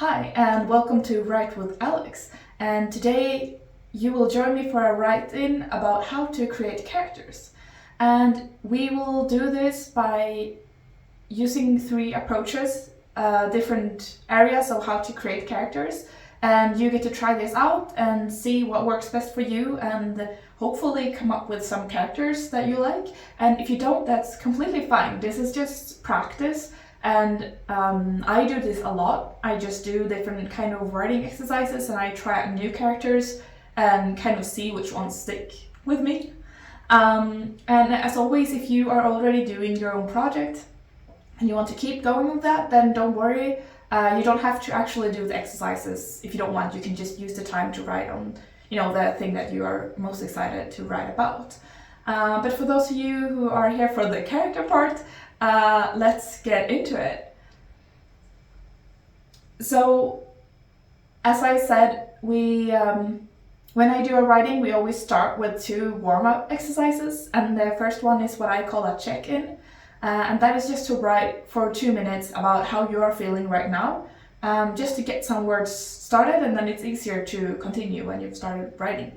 Hi, and welcome to Write with Alex. And today you will join me for a write-in about how to create characters. And we will do this by using three approaches, different areas of how to create characters. And you get to try this out and see what works best for you and hopefully come up with some characters that you like. And if you don't, that's completely fine. This is just practice. And I do this a lot. I just do different kind of writing exercises and I try out new characters and kind of see which ones stick with me. And as always, if you are already doing your own project and you want to keep going with that, then don't worry. You don't have to actually do the exercises if you don't want. You can just use the time to write on, the thing that you are most excited to write about. But for those of you who are here for the character part, let's get into it. So, as I said, when I do a writing, we always start with two warm-up exercises, and the first one is what I call a check-in, and that is just to write for 2 minutes about how you are feeling right now, just to get some words started, and then it's easier to continue when you've started writing.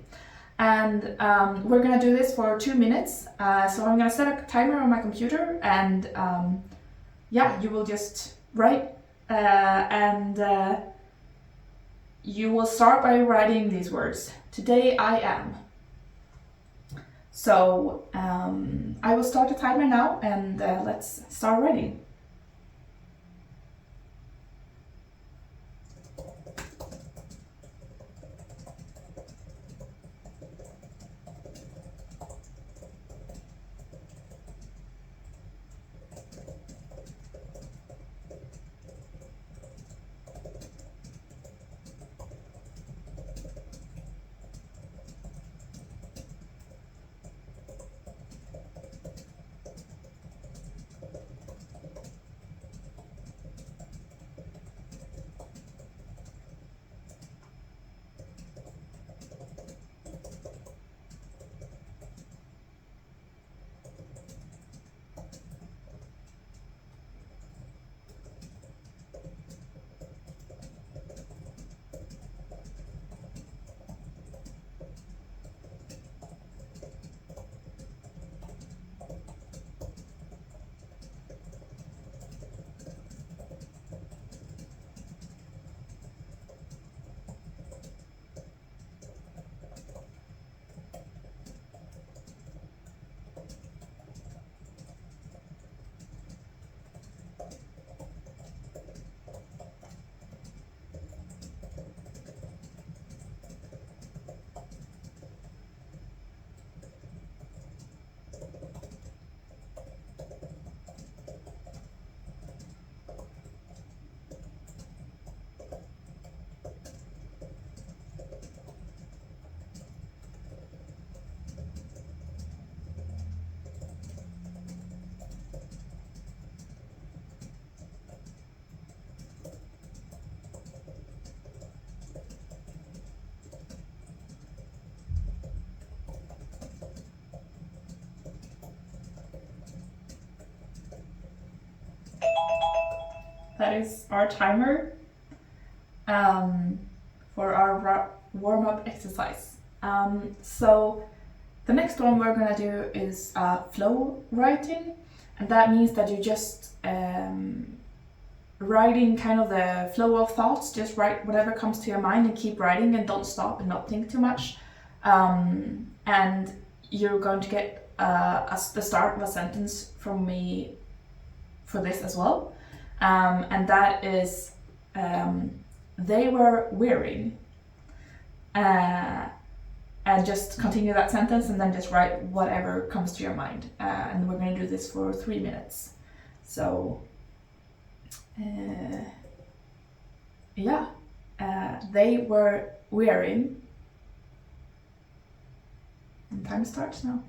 And we're gonna do this for 2 minutes. So I'm gonna set a timer on my computer, and you will just write, and you will start by writing these words. Today I am. So I will start the timer now, and let's start writing. That is our timer for our warm-up exercise. So the next one we're gonna do is flow writing, and that means that you just writing kind of the flow of thoughts. Just write whatever comes to your mind and keep writing and don't stop and not think too much. And you're going to get the start of a sentence from me for this as well. And that is, they were wearing, and just continue that sentence and then just write whatever comes to your mind. And we're going to do this for 3 minutes. So, they were wearing, and time starts now.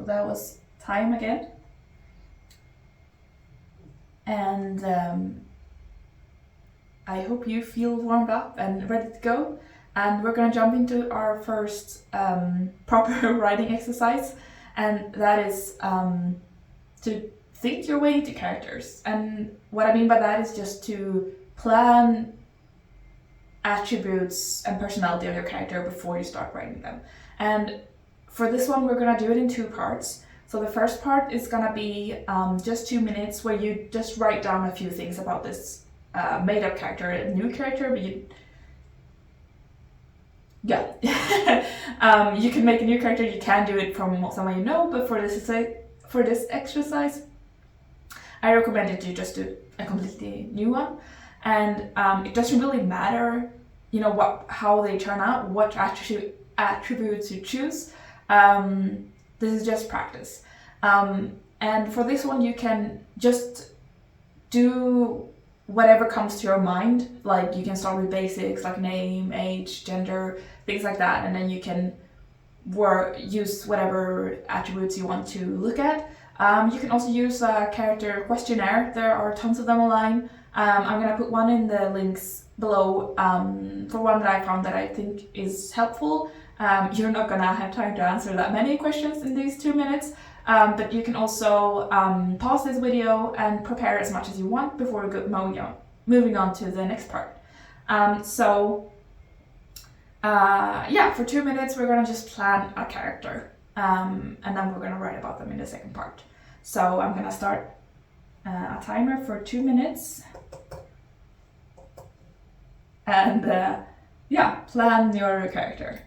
So that was time again. And I hope you feel warmed up and ready to go. And we're gonna jump into our first proper writing exercise, and that is to think your way into characters. And what I mean by that is just to plan attributes and personality of your character before you start writing them. And for this one, we're gonna do it in two parts. So the first part is gonna be just 2 minutes where you just write down a few things about this made-up character, a new character, but you can make a new character. You can do it from someone you know, but for this exercise, I recommend that you just do a completely new one. And it doesn't really matter, how they turn out, what attributes you choose. This is just practice. And for this one, you can just do whatever comes to your mind. Like, you can start with basics like name, age, gender, things like that, and then you can use whatever attributes you want to look at. You can also use a character questionnaire. There are tons of them online. I'm gonna put one in the links below for one that I found that I think is helpful. You're not gonna have time to answer that many questions in these 2 minutes, but you can also pause this video and prepare as much as you want before moving on to the next part. For 2 minutes we're gonna just plan a character, and then we're gonna write about them in the second part. So I'm gonna start a timer for 2 minutes, and plan your character.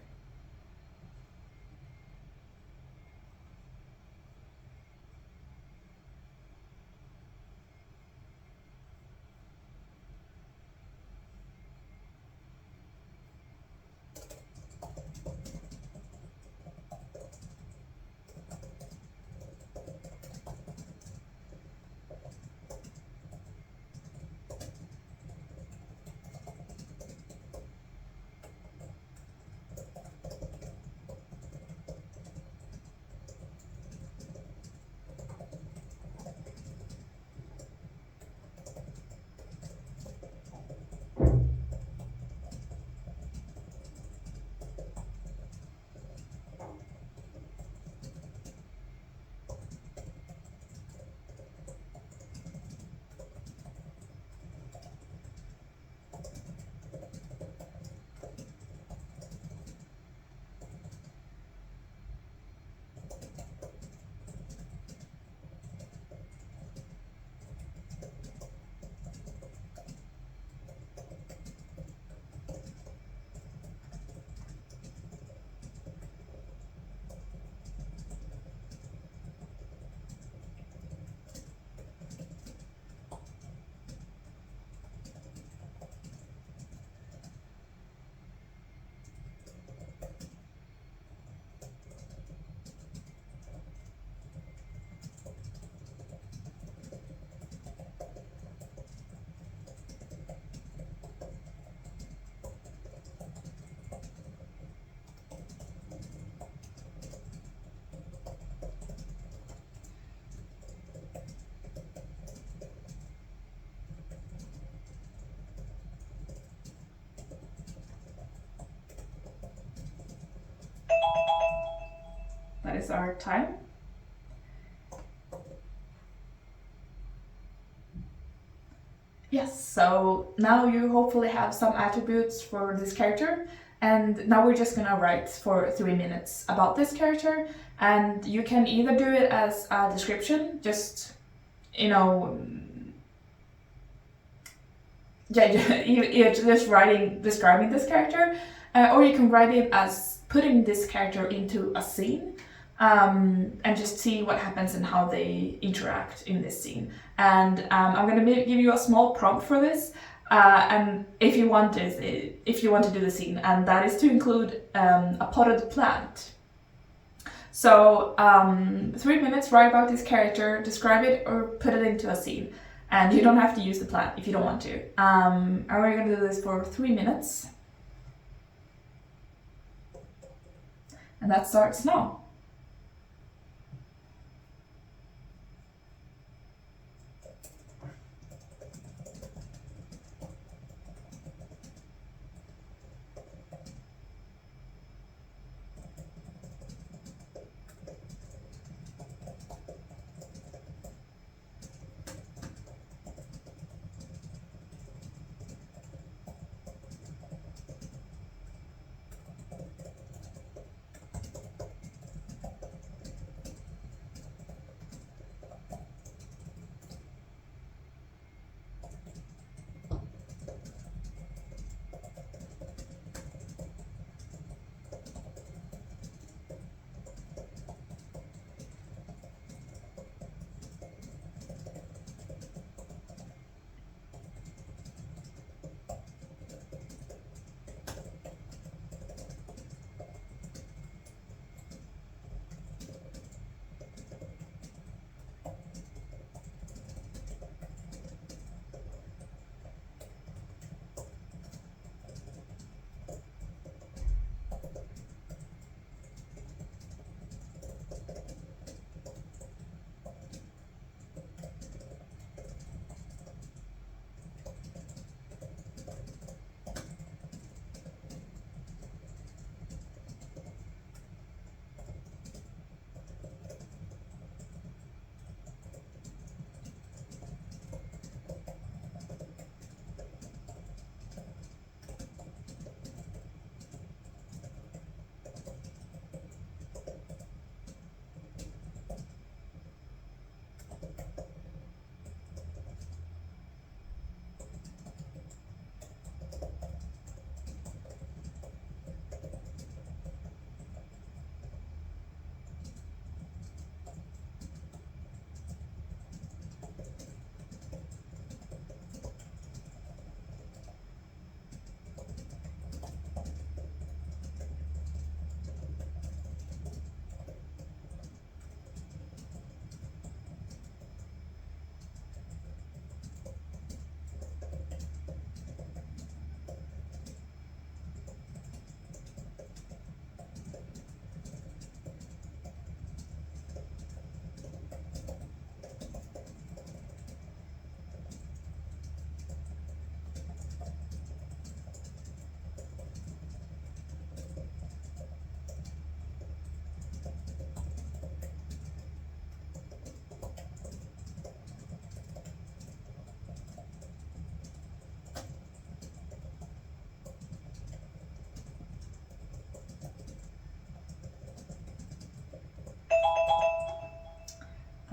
That is our time. Yes, so now you hopefully have some attributes for this character, and now we're just gonna write for 3 minutes about this character, and you can either do it as a description, just, describing this character, or you can write it as putting this character into a scene. And just see what happens and how they interact in this scene. And I'm going to give you a small prompt for this, and if you want to do the scene, and that is to include a potted plant. So 3 minutes, write about this character, describe it, or put it into a scene. And you don't have to use the plant if you don't want to. And we're going to do this for 3 minutes. And that starts now.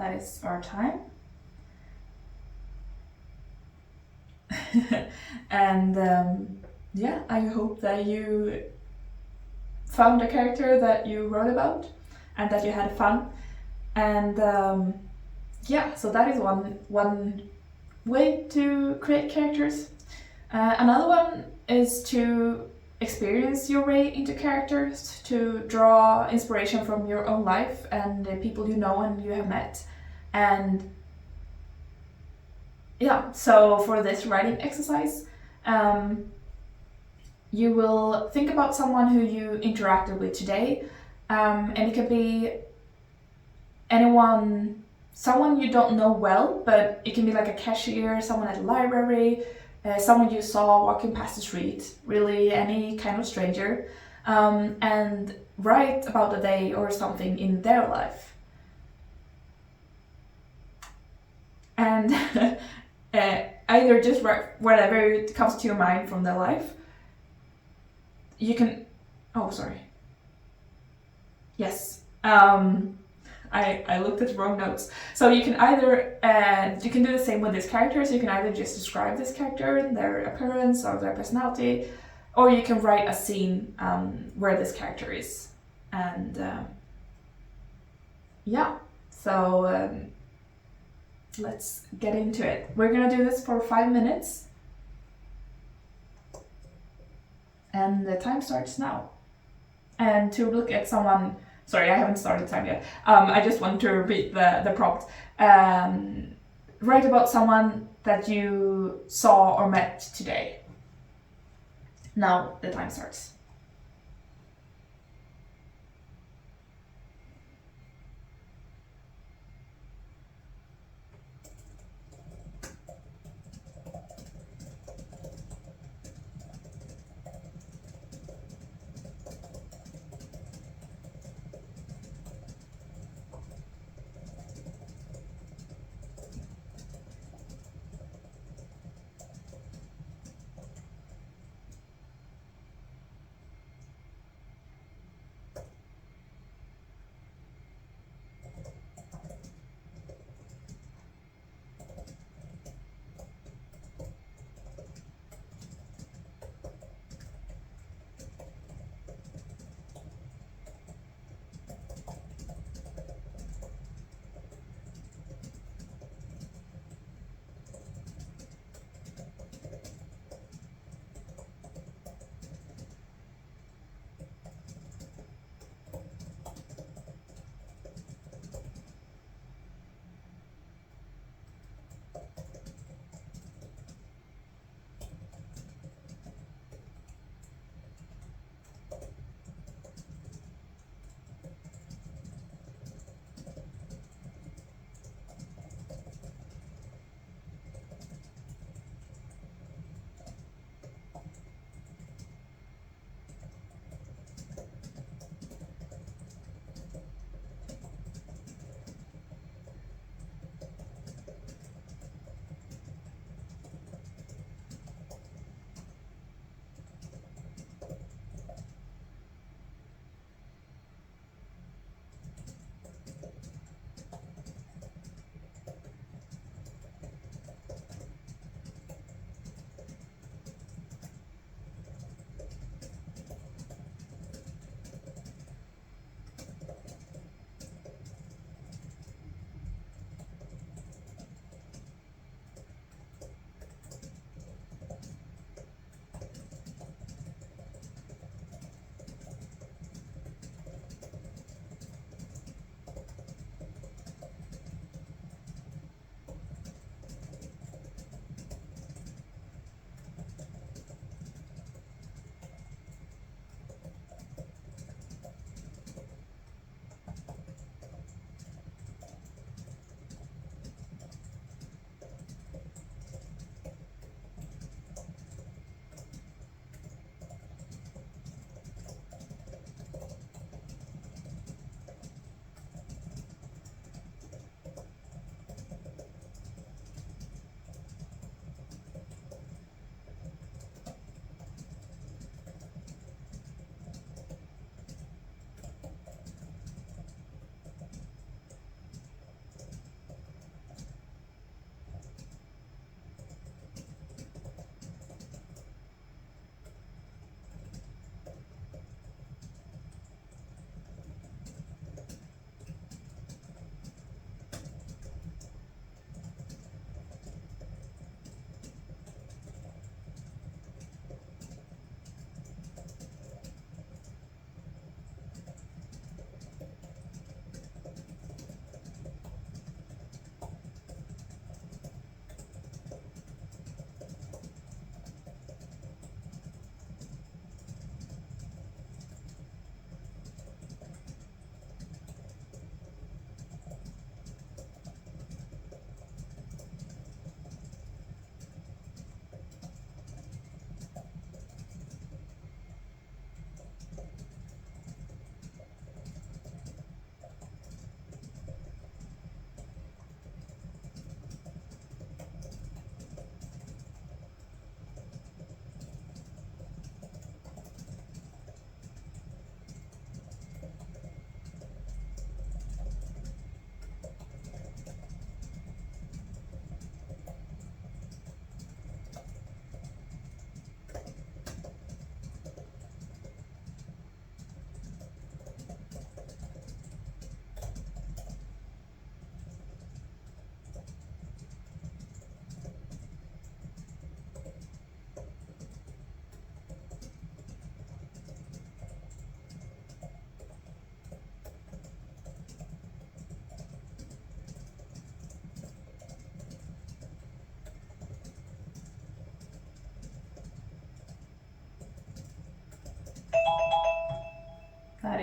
that is our time. And yeah, I hope that you found a character that you wrote about and that you had fun. And yeah, so that is one way to create characters. Another one is to experience your way into characters, to draw inspiration from your own life and the people you know and you have met. And yeah, so for this writing exercise, you will think about someone who you interacted with today, and it could be someone you don't know well, but it can be like a cashier, someone at the library, someone you saw walking past the street, really any kind of stranger, and write about a day or something in their life. And either just write whatever comes to your mind from their life. You can... Oh, sorry. Yes. I looked at the wrong notes. So you can either, you can do the same with these characters. You can either just describe this character, their appearance or their personality, or you can write a scene where this character is. And yeah, so let's get into it. We're gonna do this for 5 minutes. And the time starts now. And to look at someone... Sorry, I haven't started time yet. I just want to repeat the prompt. Write about someone that you saw or met today. Now the time starts.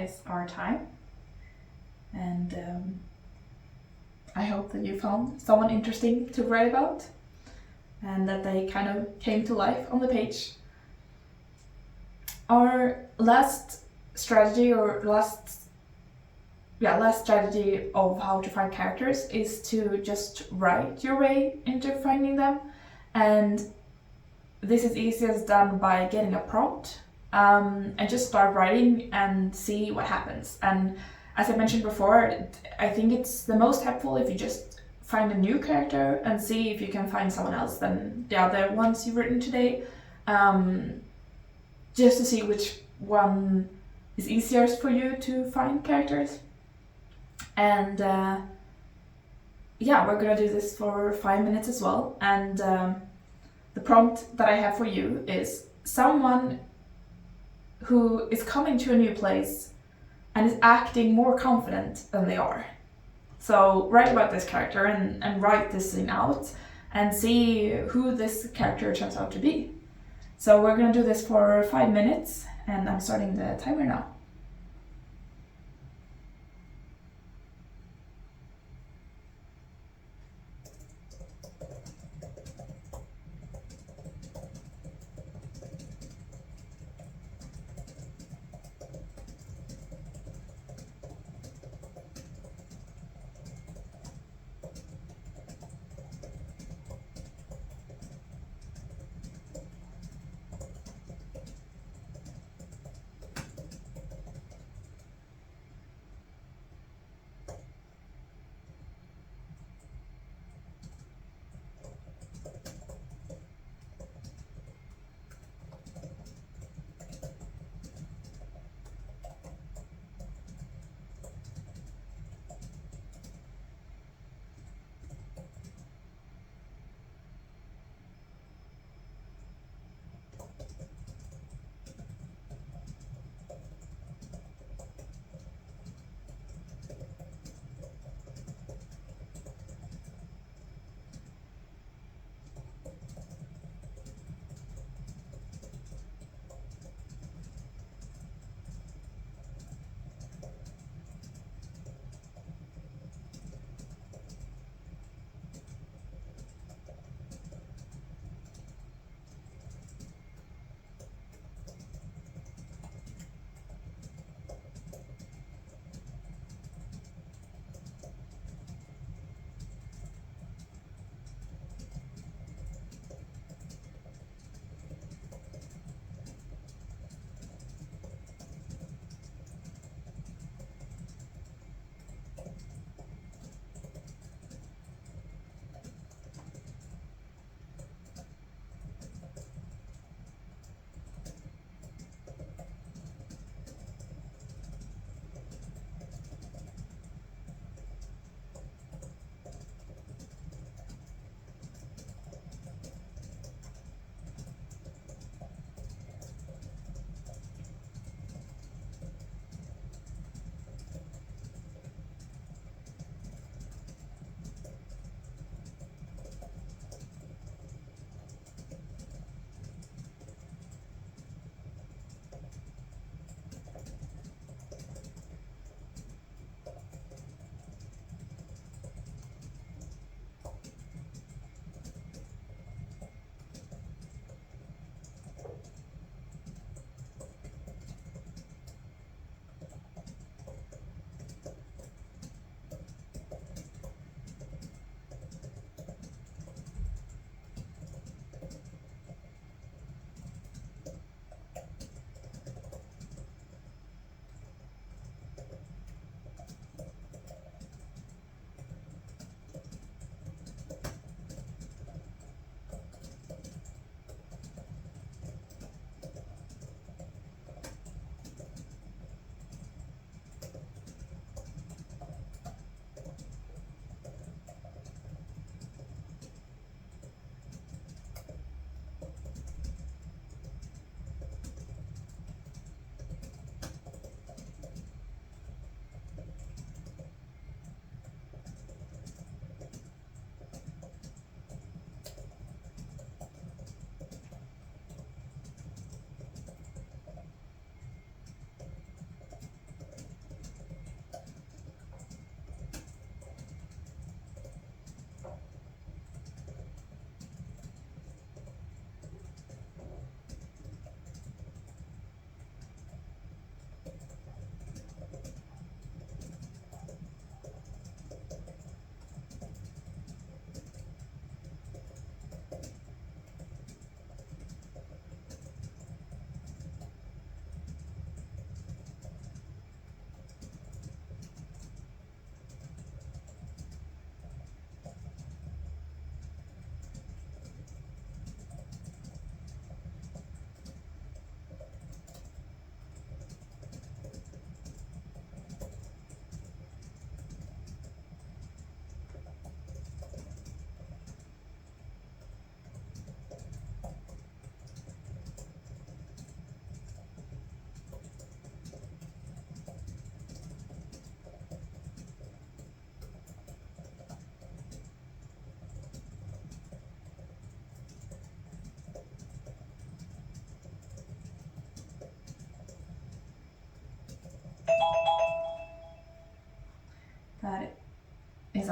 utilize our time. And I hope that you found someone interesting to write about and that they kind of came to life on the page. Our last strategy of how to find characters is to just write your way into finding them. And this is easiest done by getting a prompt and just start writing and see what happens. And as I mentioned before, I think it's the most helpful if you just find a new character and see if you can find someone else than the other ones you've written today, just to see which one is easiest for you to find characters. And we're gonna do this for 5 minutes as well. And the prompt that I have for you is someone who is coming to a new place and is acting more confident than they are. So write about this character and write this thing out and see who this character turns out to be. So we're gonna do this for 5 minutes, and I'm starting the timer now.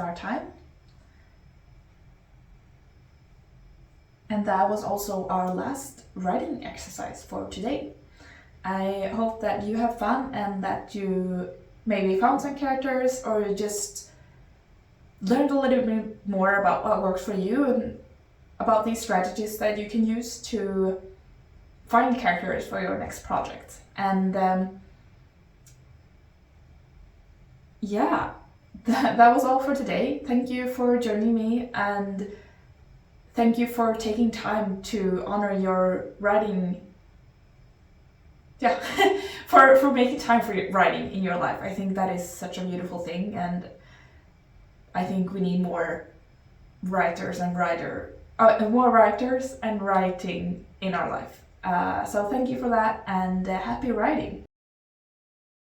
our time. And that was also our last writing exercise for today. I hope that you have fun and that you maybe found some characters or just learned a little bit more about what works for you and about these strategies that you can use to find characters for your next project. And yeah, that was all for today. Thank you for joining me, and thank you for taking time to honor your writing. Yeah, for making time for writing in your life. I think that is such a beautiful thing, and I think we need more writers and writing in our life. So thank you for that, and happy writing.